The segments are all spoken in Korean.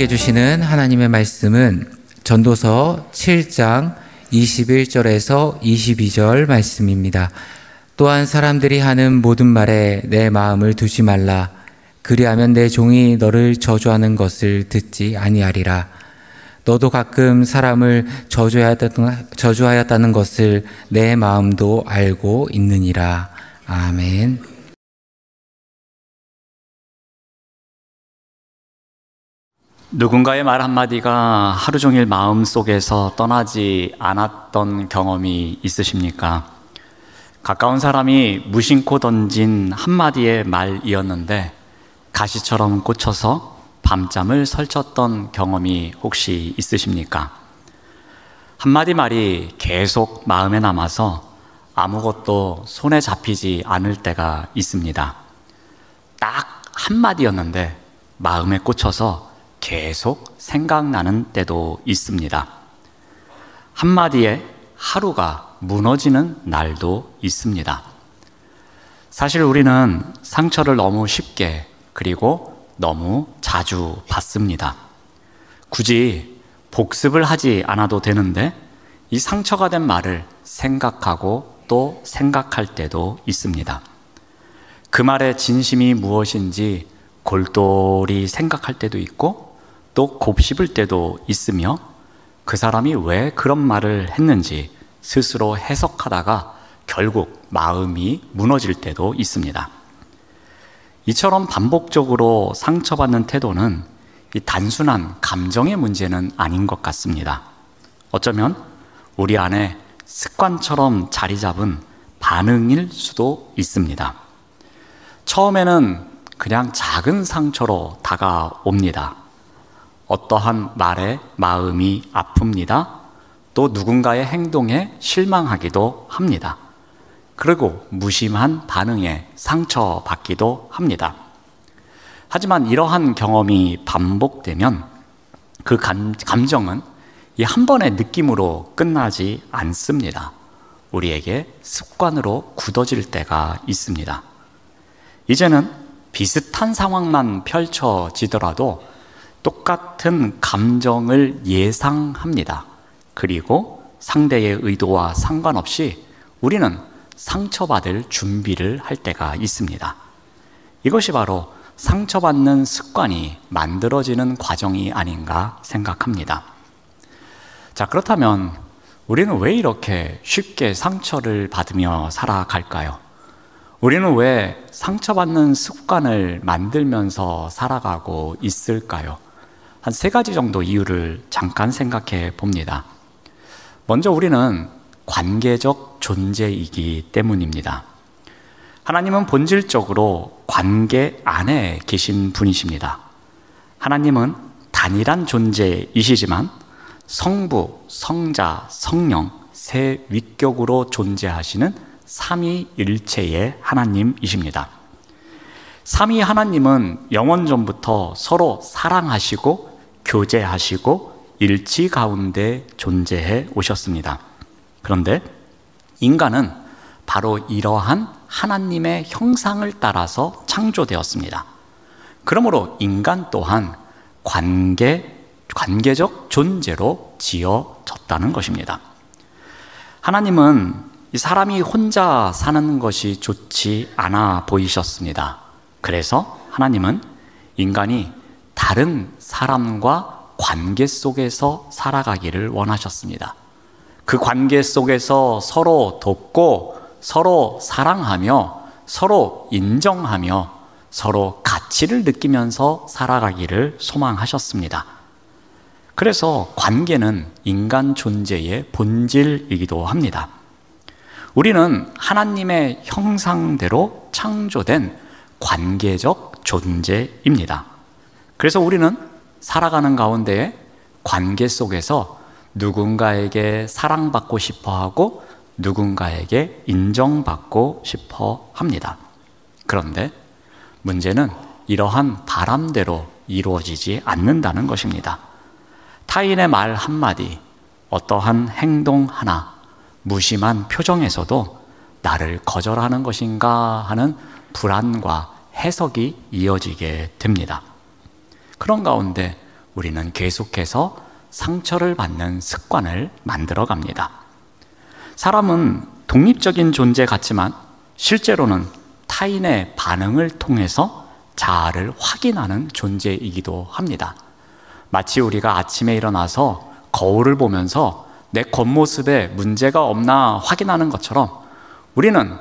우리에게 주시는 하나님의 말씀은 전도서 7장 21절에서 22절 말씀입니다. 또한 사람들이 하는 모든 말에 내 마음을 두지 말라. 그리하면 내 종이 너를 저주하는 것을 듣지 아니하리라. 너도 가끔 사람을 저주하였다는 것을 내 마음도 알고 있느니라. 아멘. 누군가의 말 한마디가 하루 종일 마음속에서 떠나지 않았던 경험이 있으십니까? 가까운 사람이 무심코 던진 한마디의 말이었는데 가시처럼 꽂혀서 밤잠을 설쳤던 경험이 혹시 있으십니까? 한마디 말이 계속 마음에 남아서 아무것도 손에 잡히지 않을 때가 있습니다. 딱 한마디였는데 마음에 꽂혀서 계속 생각나는 때도 있습니다. 한마디에 하루가 무너지는 날도 있습니다. 사실 우리는 상처를 너무 쉽게 그리고 너무 자주 받습니다. 굳이 복습을 하지 않아도 되는데 이 상처가 된 말을 생각하고 또 생각할 때도 있습니다. 그 말의 진심이 무엇인지 골똘히 생각할 때도 있고 또 곱씹을 때도 있으며 그 사람이 왜 그런 말을 했는지 스스로 해석하다가 결국 마음이 무너질 때도 있습니다. 이처럼 반복적으로 상처받는 태도는 이 단순한 감정의 문제는 아닌 것 같습니다. 어쩌면 우리 안에 습관처럼 자리 잡은 반응일 수도 있습니다. 처음에는 그냥 작은 상처로 다가옵니다. 어떠한 말에 마음이 아픕니다. 또 누군가의 행동에 실망하기도 합니다. 그리고 무심한 반응에 상처받기도 합니다. 하지만 이러한 경험이 반복되면 그 감정은 이 한 번의 느낌으로 끝나지 않습니다. 우리에게 습관으로 굳어질 때가 있습니다. 이제는 비슷한 상황만 펼쳐지더라도 똑같은 감정을 예상합니다. 그리고 상대의 의도와 상관없이 우리는 상처받을 준비를 할 때가 있습니다. 이것이 바로 상처받는 습관이 만들어지는 과정이 아닌가 생각합니다. 자, 그렇다면 우리는 왜 이렇게 쉽게 상처를 받으며 살아갈까요? 우리는 왜 상처받는 습관을 만들면서 살아가고 있을까요? 한 3가지 정도 이유를 잠깐 생각해 봅니다. 먼저 우리는 관계적 존재이기 때문입니다. 하나님은 본질적으로 관계 안에 계신 분이십니다. 하나님은 단일한 존재이시지만 성부, 성자, 성령 세 위격으로 존재하시는 삼위일체의 하나님이십니다. 삼위 하나님은 영원 전부터 서로 사랑하시고 교제하시고 일치 가운데 존재해 오셨습니다. 그런데 인간은 바로 이러한 하나님의 형상을 따라서 창조되었습니다. 그러므로 인간 또한 관계적 존재로 지어졌다는 것입니다. 하나님은 이 사람이 혼자 사는 것이 좋지 않아 보이셨습니다. 그래서 하나님은 인간이 다른 사람과 관계 속에서 살아가기를 원하셨습니다. 그 관계 속에서 서로 돕고 서로 사랑하며 서로 인정하며 서로 가치를 느끼면서 살아가기를 소망하셨습니다. 그래서 관계는 인간 존재의 본질이기도 합니다. 우리는 하나님의 형상대로 창조된 관계적 존재입니다. 그래서 우리는 살아가는 가운데 관계 속에서 누군가에게 사랑받고 싶어 하고 누군가에게 인정받고 싶어 합니다. 그런데 문제는 이러한 바람대로 이루어지지 않는다는 것입니다. 타인의 말 한마디, 어떠한 행동 하나, 무심한 표정에서도 나를 거절하는 것인가 하는 불안과 해석이 이어지게 됩니다. 그런 가운데 우리는 계속해서 상처를 받는 습관을 만들어 갑니다. 사람은 독립적인 존재 같지만 실제로는 타인의 반응을 통해서 자아를 확인하는 존재이기도 합니다. 마치 우리가 아침에 일어나서 거울을 보면서 내 겉모습에 문제가 없나 확인하는 것처럼 우리는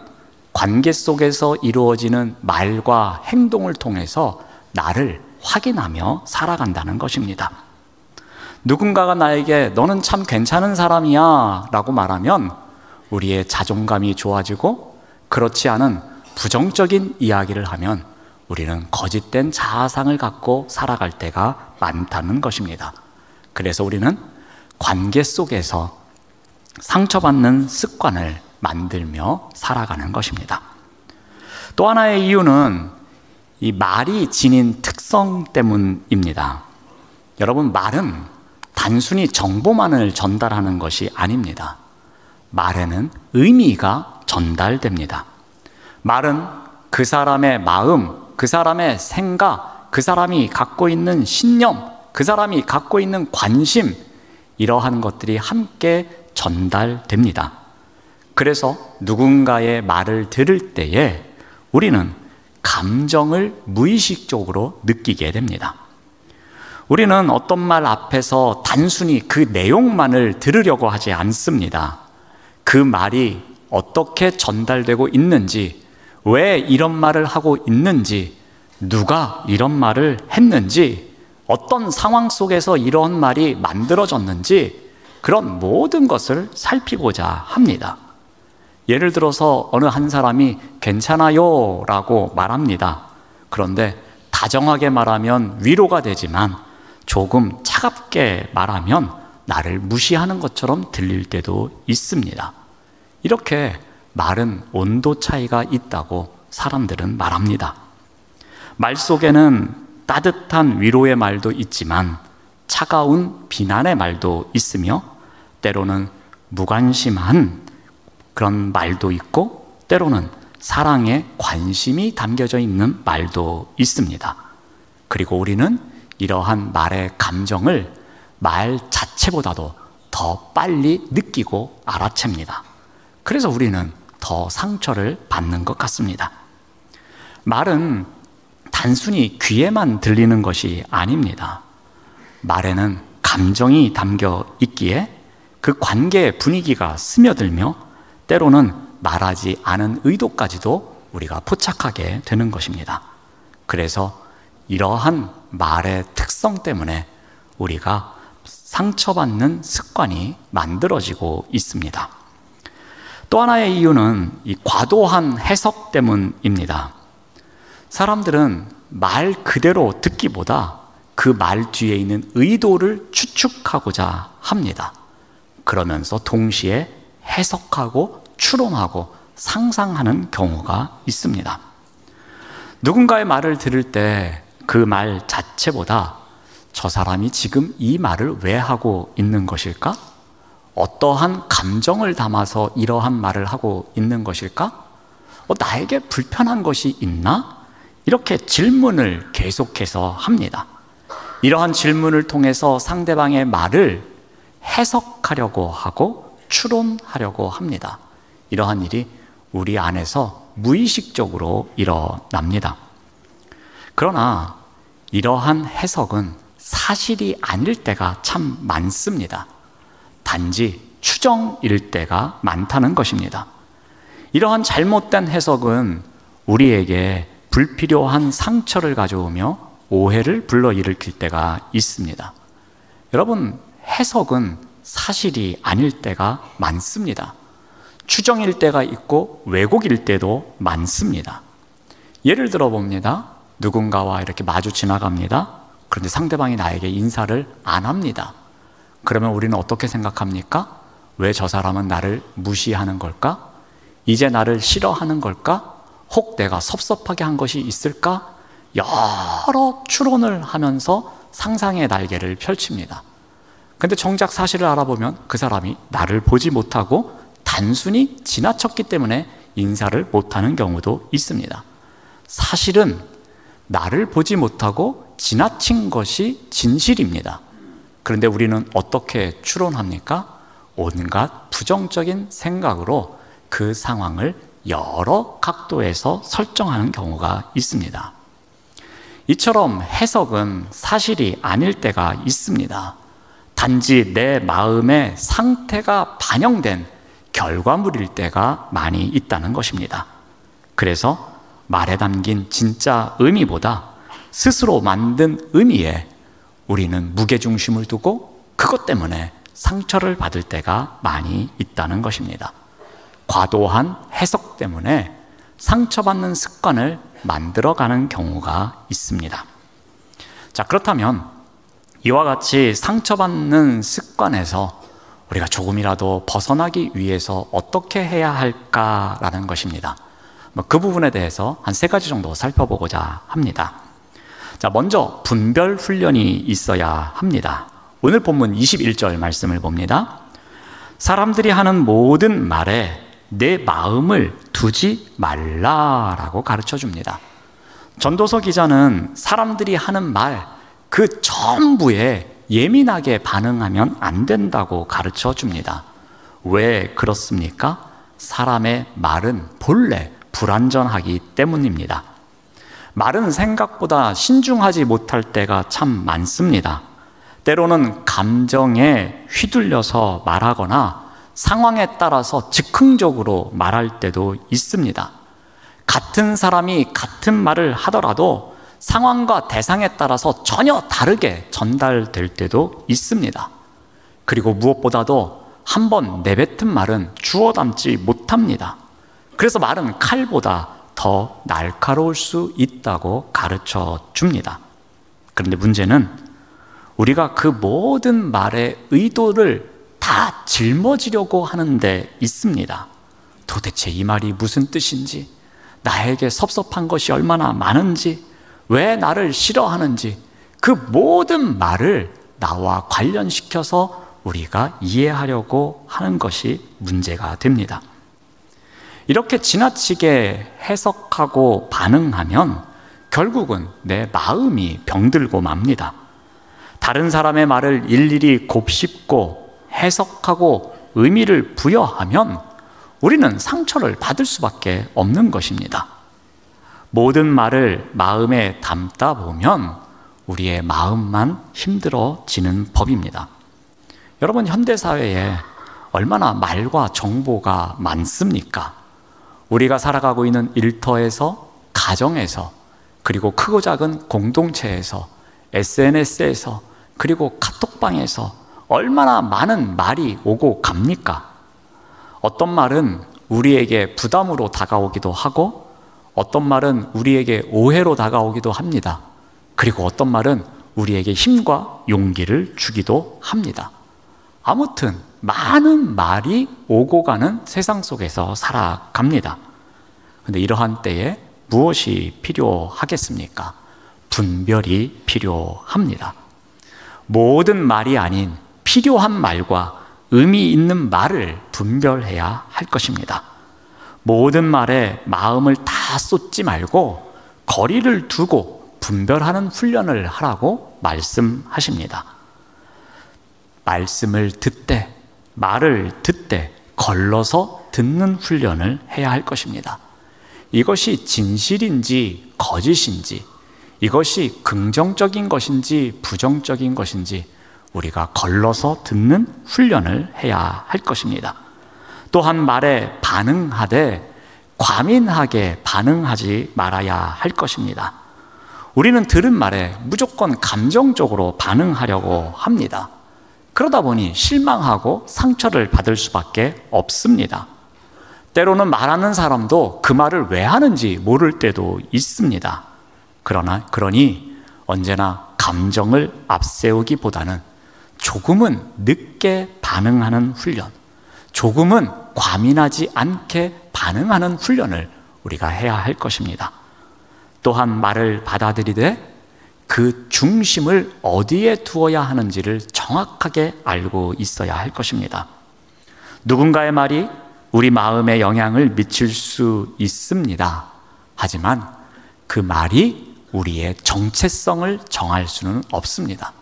관계 속에서 이루어지는 말과 행동을 통해서 나를 확인하며 살아간다는 것입니다. 누군가가 나에게 너는 참 괜찮은 사람이야 라고 말하면 우리의 자존감이 좋아지고, 그렇지 않은 부정적인 이야기를 하면 우리는 거짓된 자아상을 갖고 살아갈 때가 많다는 것입니다. 그래서 우리는 관계 속에서 상처받는 습관을 만들며 살아가는 것입니다. 또 하나의 이유는 이 말이 지닌 특성 때문입니다. 여러분, 말은 단순히 정보만을 전달하는 것이 아닙니다. 말에는 의미가 전달됩니다. 말은 그 사람의 마음, 그 사람의 생각, 그 사람이 갖고 있는 신념, 그 사람이 갖고 있는 관심, 이러한 것들이 함께 전달됩니다. 그래서 누군가의 말을 들을 때에 우리는 감정을 무의식적으로 느끼게 됩니다. 우리는 어떤 말 앞에서 단순히 그 내용만을 들으려고 하지 않습니다. 그 말이 어떻게 전달되고 있는지, 왜 이런 말을 하고 있는지, 누가 이런 말을 했는지, 어떤 상황 속에서 이런 말이 만들어졌는지, 그런 모든 것을 살피고자 합니다. 예를 들어서 어느 한 사람이 괜찮아요 라고 말합니다. 그런데 다정하게 말하면 위로가 되지만 조금 차갑게 말하면 나를 무시하는 것처럼 들릴 때도 있습니다. 이렇게 말은 온도 차이가 있다고 사람들은 말합니다. 말 속에는 따뜻한 위로의 말도 있지만 차가운 비난의 말도 있으며, 때로는 무관심한 그런 말도 있고, 때로는 사랑의 관심이 담겨져 있는 말도 있습니다. 그리고 우리는 이러한 말의 감정을 말 자체보다도 더 빨리 느끼고 알아챕니다. 그래서 우리는 더 상처를 받는 것 같습니다. 말은 단순히 귀에만 들리는 것이 아닙니다. 말에는 감정이 담겨 있기에 그 관계의 분위기가 스며들며 때로는 말하지 않은 의도까지도 우리가 포착하게 되는 것입니다. 그래서 이러한 말의 특성 때문에 우리가 상처받는 습관이 만들어지고 있습니다. 또 하나의 이유는 이 과도한 해석 때문입니다. 사람들은 말 그대로 듣기보다 그 말 뒤에 있는 의도를 추측하고자 합니다. 그러면서 동시에 해석하고 추론하고 상상하는 경우가 있습니다. 누군가의 말을 들을 때 그 말 자체보다 저 사람이 지금 이 말을 왜 하고 있는 것일까? 어떠한 감정을 담아서 이러한 말을 하고 있는 것일까? 나에게 불편한 것이 있나? 이렇게 질문을 계속해서 합니다. 이러한 질문을 통해서 상대방의 말을 해석하려고 하고 추론하려고 합니다. 이러한 일이 우리 안에서 무의식적으로 일어납니다. 그러나 이러한 해석은 사실이 아닐 때가 참 많습니다. 단지 추정일 때가 많다는 것입니다. 이러한 잘못된 해석은 우리에게 불필요한 상처를 가져오며 오해를 불러일으킬 때가 있습니다. 여러분, 해석은 사실이 아닐 때가 많습니다. 추정일 때가 있고 왜곡일 때도 많습니다. 예를 들어 봅니다. 누군가와 이렇게 마주 지나갑니다. 그런데 상대방이 나에게 인사를 안 합니다. 그러면 우리는 어떻게 생각합니까? 왜 저 사람은 나를 무시하는 걸까? 이제 나를 싫어하는 걸까? 혹 내가 섭섭하게 한 것이 있을까? 여러 추론을 하면서 상상의 날개를 펼칩니다. 근데 정작 사실을 알아보면 그 사람이 나를 보지 못하고 단순히 지나쳤기 때문에 인사를 못하는 경우도 있습니다. 사실은 나를 보지 못하고 지나친 것이 진실입니다. 그런데 우리는 어떻게 추론합니까? 온갖 부정적인 생각으로 그 상황을 여러 각도에서 설정하는 경우가 있습니다. 이처럼 해석은 사실이 아닐 때가 있습니다. 단지 내 마음의 상태가 반영된 결과물일 때가 많이 있다는 것입니다. 그래서 말에 담긴 진짜 의미보다 스스로 만든 의미에 우리는 무게중심을 두고 그것 때문에 상처를 받을 때가 많이 있다는 것입니다. 과도한 해석 때문에 상처받는 습관을 만들어가는 경우가 있습니다. 자, 그렇다면 이와 같이 상처받는 습관에서 우리가 조금이라도 벗어나기 위해서 어떻게 해야 할까라는 것입니다. 그 부분에 대해서 한 3가지 정도 살펴보고자 합니다. 자, 먼저 분별 훈련이 있어야 합니다. 오늘 본문 21절 말씀을 봅니다. 사람들이 하는 모든 말에 내 마음을 두지 말라라고 가르쳐 줍니다. 전도서 기자는 사람들이 하는 말 그 전부에 예민하게 반응하면 안 된다고 가르쳐 줍니다. 왜 그렇습니까? 사람의 말은 본래 불완전하기 때문입니다. 말은 생각보다 신중하지 못할 때가 참 많습니다. 때로는 감정에 휘둘려서 말하거나 상황에 따라서 즉흥적으로 말할 때도 있습니다. 같은 사람이 같은 말을 하더라도 상황과 대상에 따라서 전혀 다르게 전달될 때도 있습니다. 그리고 무엇보다도 한번 내뱉은 말은 주워 담지 못합니다. 그래서 말은 칼보다 더 날카로울 수 있다고 가르쳐 줍니다. 그런데 문제는 우리가 그 모든 말의 의도를 다 짊어지려고 하는 데 있습니다. 도대체 이 말이 무슨 뜻인지, 나에게 섭섭한 것이 얼마나 많은지, 왜 나를 싫어하는지, 그 모든 말을 나와 관련시켜서 우리가 이해하려고 하는 것이 문제가 됩니다. 이렇게 지나치게 해석하고 반응하면 결국은 내 마음이 병들고 맙니다. 다른 사람의 말을 일일이 곱씹고 해석하고 의미를 부여하면 우리는 상처를 받을 수밖에 없는 것입니다. 모든 말을 마음에 담다 보면 우리의 마음만 힘들어지는 법입니다. 여러분, 현대사회에 얼마나 말과 정보가 많습니까? 우리가 살아가고 있는 일터에서, 가정에서, 그리고 크고 작은 공동체에서, SNS에서, 그리고 카톡방에서 얼마나 많은 말이 오고 갑니까? 어떤 말은 우리에게 부담으로 다가오기도 하고, 어떤 말은 우리에게 오해로 다가오기도 합니다. 그리고 어떤 말은 우리에게 힘과 용기를 주기도 합니다. 아무튼 많은 말이 오고 가는 세상 속에서 살아갑니다. 그런데 이러한 때에 무엇이 필요하겠습니까? 분별이 필요합니다. 모든 말이 아닌 필요한 말과 의미 있는 말을 분별해야 할 것입니다. 모든 말에 마음을 다 쏟지 말고 거리를 두고 분별하는 훈련을 하라고 말씀하십니다. 말씀을 듣되, 말을 듣되 걸러서 듣는 훈련을 해야 할 것입니다. 이것이 진실인지 거짓인지, 이것이 긍정적인 것인지 부정적인 것인지 우리가 걸러서 듣는 훈련을 해야 할 것입니다. 또한 말에 반응하되 과민하게 반응하지 말아야 할 것입니다. 우리는 들은 말에 무조건 감정적으로 반응하려고 합니다. 그러다 보니 실망하고 상처를 받을 수밖에 없습니다. 때로는 말하는 사람도 그 말을 왜 하는지 모를 때도 있습니다. 그러니 언제나 감정을 앞세우기보다는 조금은 늦게 반응하는 훈련, 조금은 과민하지 않게 반응하는 훈련을 우리가 해야 할 것입니다. 또한 말을 받아들이되 그 중심을 어디에 두어야 하는지를 정확하게 알고 있어야 할 것입니다. 누군가의 말이 우리 마음에 영향을 미칠 수 있습니다. 하지만 그 말이 우리의 정체성을 정할 수는 없습니다.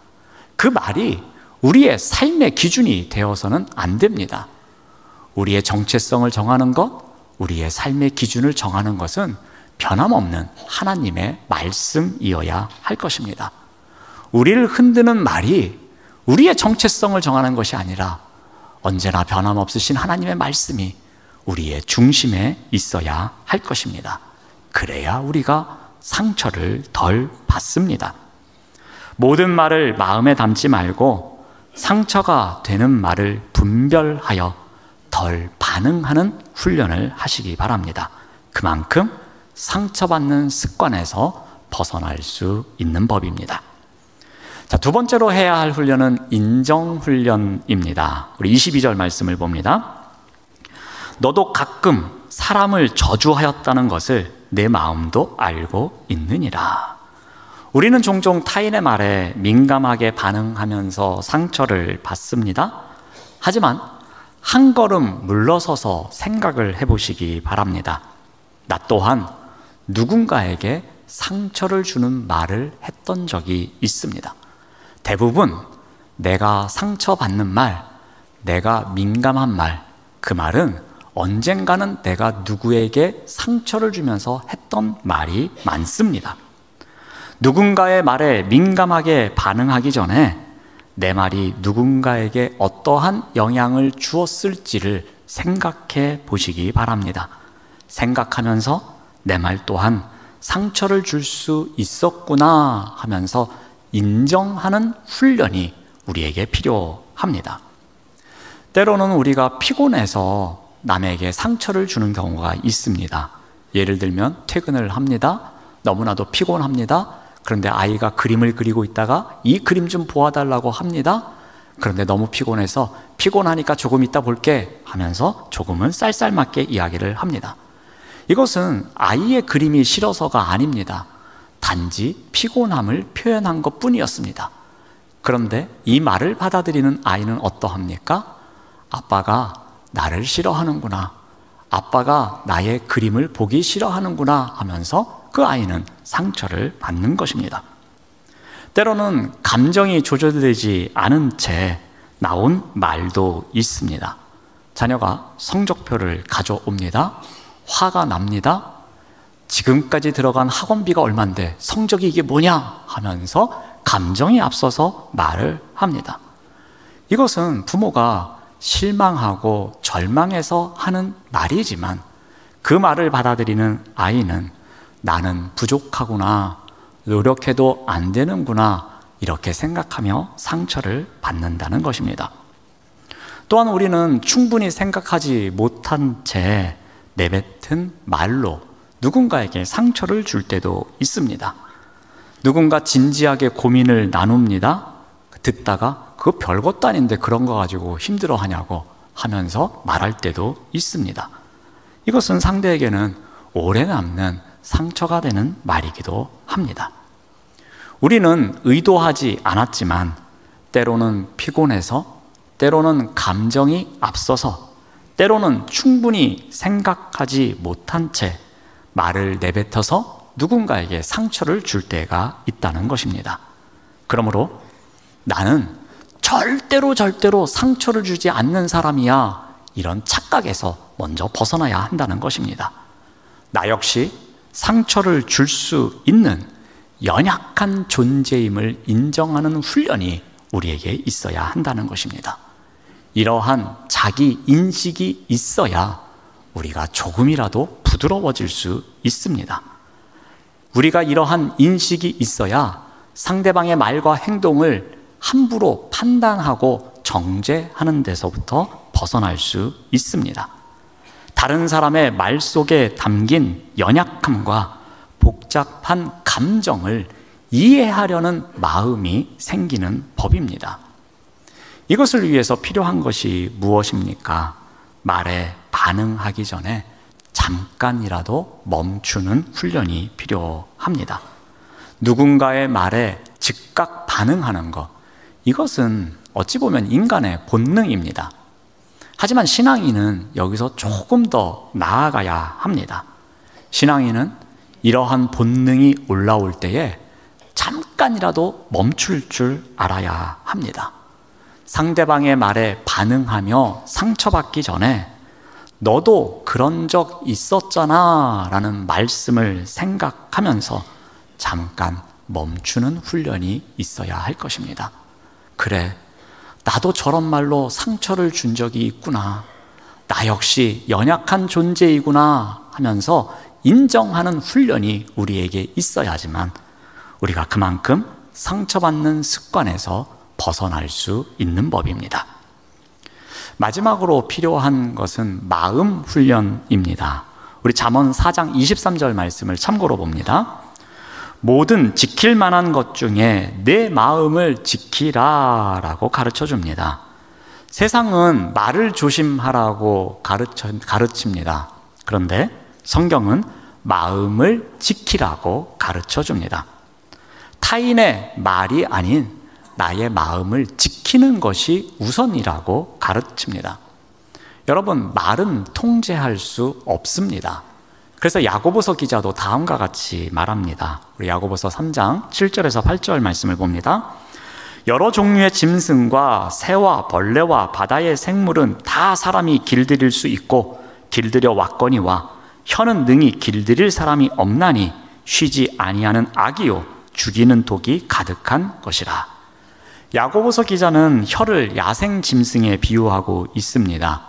그 말이 우리의 삶의 기준이 되어서는 안 됩니다. 우리의 정체성을 정하는 것, 우리의 삶의 기준을 정하는 것은 변함없는 하나님의 말씀이어야 할 것입니다. 우리를 흔드는 말이 우리의 정체성을 정하는 것이 아니라 언제나 변함없으신 하나님의 말씀이 우리의 중심에 있어야 할 것입니다. 그래야 우리가 상처를 덜 받습니다. 모든 말을 마음에 담지 말고 상처가 되는 말을 분별하여 덜 반응하는 훈련을 하시기 바랍니다. 그만큼 상처받는 습관에서 벗어날 수 있는 법입니다. 자, 두 번째로 해야 할 훈련은 인정훈련입니다. 우리 22절 말씀을 봅니다. 너도 가끔 사람을 저주하였다는 것을 내 마음도 알고 있느니라. 우리는 종종 타인의 말에 민감하게 반응하면서 상처를 받습니다. 하지만 한 걸음 물러서서 생각을 해보시기 바랍니다. 나 또한 누군가에게 상처를 주는 말을 했던 적이 있습니다. 대부분 내가 상처받는 말, 내가 민감한 말, 그 말은 언젠가는 내가 누구에게 상처를 주면서 했던 말이 많습니다. 누군가의 말에 민감하게 반응하기 전에 내 말이 누군가에게 어떠한 영향을 주었을지를 생각해 보시기 바랍니다. 생각하면서 내 말 또한 상처를 줄 수 있었구나 하면서 인정하는 훈련이 우리에게 필요합니다. 때로는 우리가 피곤해서 남에게 상처를 주는 경우가 있습니다. 예를 들면 퇴근을 합니다. 너무나도 피곤합니다. 그런데 아이가 그림을 그리고 있다가 이 그림 좀 보아달라고 합니다. 그런데 너무 피곤해서 피곤하니까 조금 이따 볼게 하면서 조금은 쌀쌀맞게 이야기를 합니다. 이것은 아이의 그림이 싫어서가 아닙니다. 단지 피곤함을 표현한 것 뿐이었습니다. 그런데 이 말을 받아들이는 아이는 어떠합니까? 아빠가 나를 싫어하는구나, 아빠가 나의 그림을 보기 싫어하는구나 하면서 그 아이는 상처를 받는 것입니다. 때로는 감정이 조절되지 않은 채 나온 말도 있습니다. 자녀가 성적표를 가져옵니다. 화가 납니다. 지금까지 들어간 학원비가 얼만데 성적이 이게 뭐냐 하면서 감정이 앞서서 말을 합니다. 이것은 부모가 실망하고 절망해서 하는 말이지만 그 말을 받아들이는 아이는 나는 부족하구나, 노력해도 안 되는구나 이렇게 생각하며 상처를 받는다는 것입니다. 또한 우리는 충분히 생각하지 못한 채 내뱉은 말로 누군가에게 상처를 줄 때도 있습니다. 누군가 진지하게 고민을 나눕니다. 듣다가 그거 별것도 아닌데 그런 거 가지고 힘들어하냐고 하면서 말할 때도 있습니다. 이것은 상대에게는 오래 남는 상처가 되는 말이기도 합니다. 우리는 의도하지 않았지만 때로는 피곤해서, 때로는 감정이 앞서서, 때로는 충분히 생각하지 못한 채 말을 내뱉어서 누군가에게 상처를 줄 때가 있다는 것입니다. 그러므로 나는 절대로 상처를 주지 않는 사람이야, 이런 착각에서 먼저 벗어나야 한다는 것입니다. 나 역시 상처를 줄 수 있는 연약한 존재임을 인정하는 훈련이 우리에게 있어야 한다는 것입니다. 이러한 자기 인식이 있어야 우리가 조금이라도 부드러워질 수 있습니다. 우리가 이러한 인식이 있어야 상대방의 말과 행동을 함부로 판단하고 정죄하는 데서부터 벗어날 수 있습니다. 다른 사람의 말 속에 담긴 연약함과 복잡한 감정을 이해하려는 마음이 생기는 법입니다. 이것을 위해서 필요한 것이 무엇입니까? 말에 반응하기 전에 잠깐이라도 멈추는 훈련이 필요합니다. 누군가의 말에 즉각 반응하는 것, 이것은 어찌 보면 인간의 본능입니다. 하지만 신앙인은 여기서 조금 더 나아가야 합니다. 신앙인은 이러한 본능이 올라올 때에 잠깐이라도 멈출 줄 알아야 합니다. 상대방의 말에 반응하며 상처받기 전에 너도 그런 적 있었잖아 라는 말씀을 생각하면서 잠깐 멈추는 훈련이 있어야 할 것입니다. 그래, 나도 저런 말로 상처를 준 적이 있구나. 나 역시 연약한 존재이구나 하면서 인정하는 훈련이 우리에게 있어야지만 우리가 그만큼 상처받는 습관에서 벗어날 수 있는 법입니다. 마지막으로 필요한 것은 마음 훈련입니다. 우리 잠언 4장 23절 말씀을 참고로 봅니다. 모든 지킬 만한 것 중에 내 마음을 지키라 라고 가르쳐 줍니다. 세상은 말을 조심하라고 가르칩니다. 그런데 성경은 마음을 지키라고 가르쳐 줍니다. 타인의 말이 아닌 나의 마음을 지키는 것이 우선이라고 가르칩니다. 여러분, 말은 통제할 수 없습니다. 그래서 야고보서 기자도 다음과 같이 말합니다. 우리 야고보서 3장 7절에서 8절 말씀을 봅니다. 여러 종류의 짐승과 새와 벌레와 바다의 생물은 다 사람이 길들일 수 있고 길들여 왔거니와 혀는 능히 길들일 사람이 없나니 쉬지 아니하는 악이요 죽이는 독이 가득한 것이라. 야고보서 기자는 혀를 야생 짐승에 비유하고 있습니다.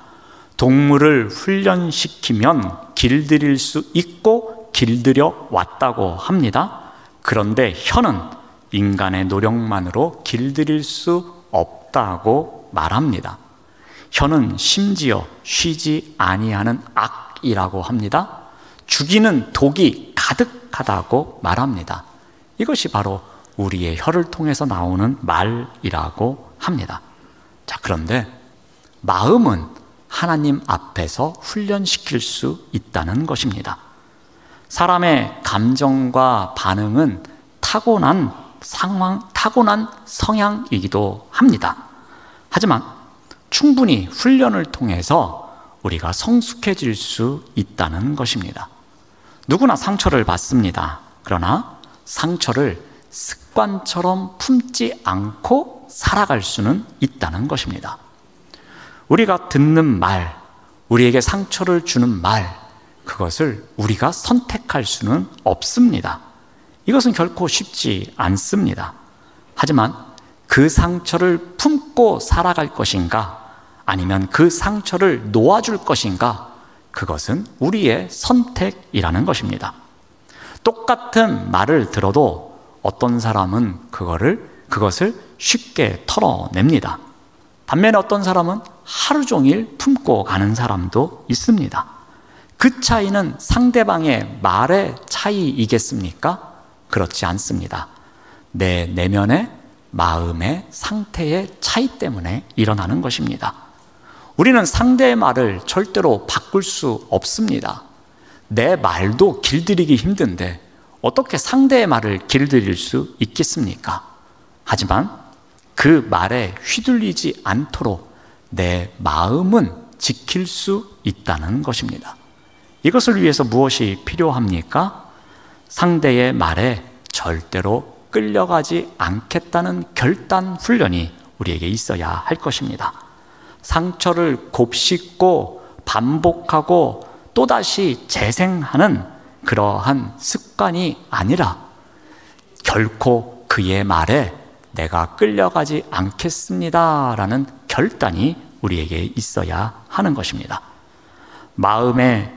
동물을 훈련시키면 길들일 수 있고 길들여 왔다고 합니다. 그런데 혀는 인간의 노력만으로 길들일 수 없다고 말합니다. 혀는 심지어 쉬지 아니하는 악이라고 합니다. 죽이는 독이 가득하다고 말합니다. 이것이 바로 우리의 혀를 통해서 나오는 말이라고 합니다. 자, 그런데 마음은 하나님 앞에서 훈련시킬 수 있다는 것입니다. 사람의 감정과 반응은 타고난 성향이기도 합니다. 하지만 충분히 훈련을 통해서 우리가 성숙해질 수 있다는 것입니다. 누구나 상처를 받습니다. 그러나 상처를 습관처럼 품지 않고 살아갈 수는 있다는 것입니다. 우리가 듣는 말, 우리에게 상처를 주는 말, 그것을 우리가 선택할 수는 없습니다. 이것은 결코 쉽지 않습니다. 하지만 그 상처를 품고 살아갈 것인가, 아니면 그 상처를 놓아줄 것인가, 그것은 우리의 선택이라는 것입니다. 똑같은 말을 들어도 어떤 사람은 그것을 쉽게 털어냅니다. 반면에 어떤 사람은 하루 종일 품고 가는 사람도 있습니다. 그 차이는 상대방의 말의 차이이겠습니까? 그렇지 않습니다. 내 내면의 마음의 상태의 차이 때문에 일어나는 것입니다. 우리는 상대의 말을 절대로 바꿀 수 없습니다. 내 말도 길들이기 힘든데 어떻게 상대의 말을 길들일 수 있겠습니까? 하지만 그 말에 휘둘리지 않도록 내 마음은 지킬 수 있다는 것입니다. 이것을 위해서 무엇이 필요합니까? 상대의 말에 절대로 끌려가지 않겠다는 결단 훈련이 우리에게 있어야 할 것입니다. 상처를 곱씹고 반복하고 또다시 재생하는 그러한 습관이 아니라 결코 그의 말에 내가 끌려가지 않겠습니다라는 결단이 우리에게 있어야 하는 것입니다. 마음을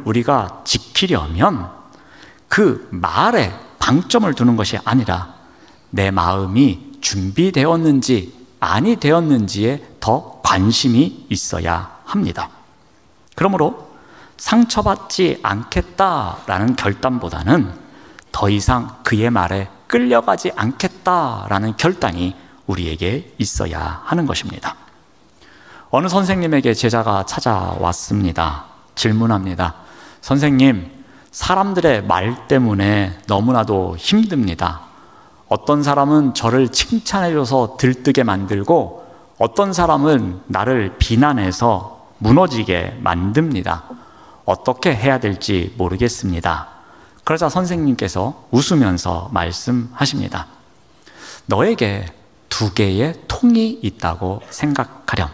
우리가 지키려면 그 말에 방점을 두는 것이 아니라 내 마음이 준비되었는지 아니 되었는지에 더 관심이 있어야 합니다. 그러므로 상처받지 않겠다라는 결단보다는 더 이상 그의 말에 끌려가지 않겠다라는 결단이 우리에게 있어야 하는 것입니다. 어느 선생님에게 제자가 찾아왔습니다. 질문합니다. 선생님, 사람들의 말 때문에 너무나도 힘듭니다. 어떤 사람은 저를 칭찬해줘서 들뜨게 만들고 어떤 사람은 나를 비난해서 무너지게 만듭니다. 어떻게 해야 될지 모르겠습니다. 그러자 선생님께서 웃으면서 말씀하십니다. 너에게 두 개의 통이 있다고 생각하렴.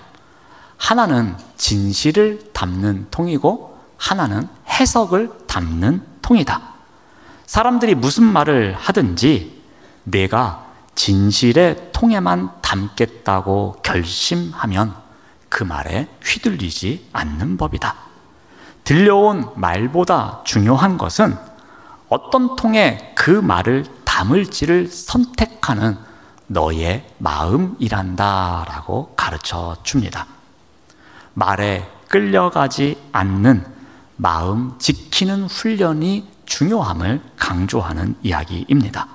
하나는 진실을 담는 통이고 하나는 해석을 담는 통이다. 사람들이 무슨 말을 하든지 내가 진실의 통에만 담겠다고 결심하면 그 말에 휘둘리지 않는 법이다. 들려온 말보다 중요한 것은 어떤 통에 그 말을 담을지를 선택하는 너의 마음이란다 라고 가르쳐 줍니다. 말에 끌려가지 않는 마음 지키는 훈련이 중요함을 강조하는 이야기입니다.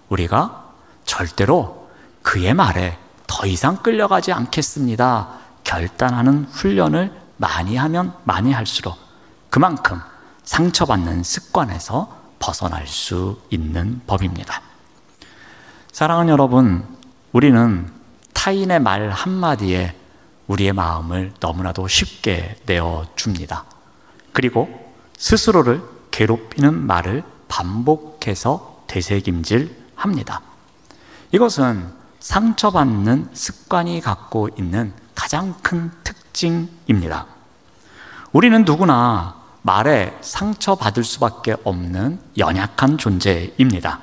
우리가 절대로 그의 말에 더 이상 끌려가지 않겠습니다 결단하는 훈련을 많이 하면 많이 할수록 그만큼 상처받는 습관에서 벗어날 수 있는 법입니다. 사랑하는 여러분, 우리는 타인의 말 한마디에 우리의 마음을 너무나도 쉽게 내어줍니다. 그리고 스스로를 괴롭히는 말을 반복해서 되새김질합니다. 이것은 상처받는 습관이 갖고 있는 가장 큰 특징입니다. 우리는 누구나 말에 상처받을 수밖에 없는 연약한 존재입니다.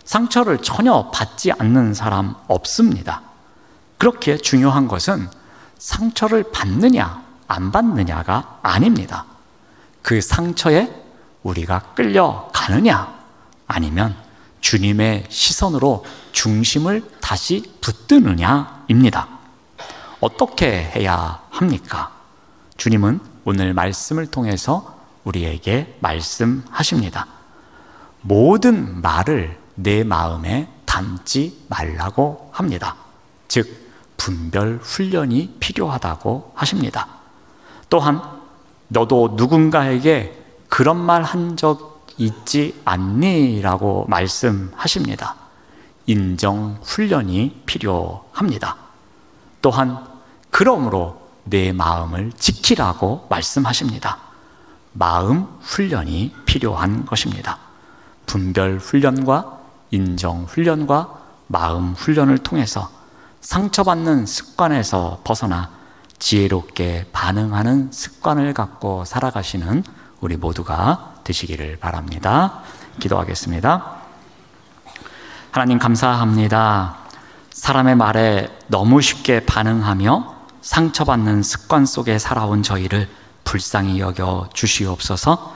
상처를 전혀 받지 않는 사람 없습니다. 그렇게 중요한 것은 상처를 받느냐 안 받느냐가 아닙니다. 그 상처에 우리가 끌려가느냐 아니면 주님의 시선으로 중심을 다시 붙드느냐입니다. 어떻게 해야 합니까? 주님은 오늘 말씀을 통해서 우리에게 말씀하십니다. 모든 말을 내 마음에 담지 말라고 합니다. 즉 분별 훈련이 필요하다고 하십니다. 또한 너도 누군가에게 그런 말 한 적 있지 않니? 라고 말씀하십니다. 인정 훈련이 필요합니다. 또한 그러므로 내 마음을 지키라고 말씀하십니다. 마음 훈련이 필요한 것입니다. 분별 훈련과 인정 훈련과 마음 훈련을 통해서 상처받는 습관에서 벗어나 지혜롭게 반응하는 습관을 갖고 살아가시는 우리 모두가 되시기를 바랍니다. 기도하겠습니다. 하나님 감사합니다. 사람의 말에 너무 쉽게 반응하며 상처받는 습관 속에 살아온 저희를 불쌍히 여겨 주시옵소서.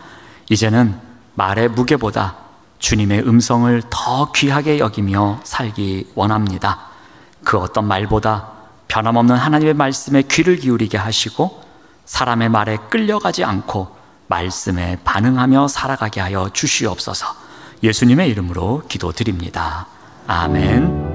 이제는 말의 무게보다 주님의 음성을 더 귀하게 여기며 살기 원합니다. 그 어떤 말보다 변함없는 하나님의 말씀에 귀를 기울이게 하시고 사람의 말에 끌려가지 않고 말씀에 반응하며 살아가게 하여 주시옵소서. 예수님의 이름으로 기도드립니다. 아멘.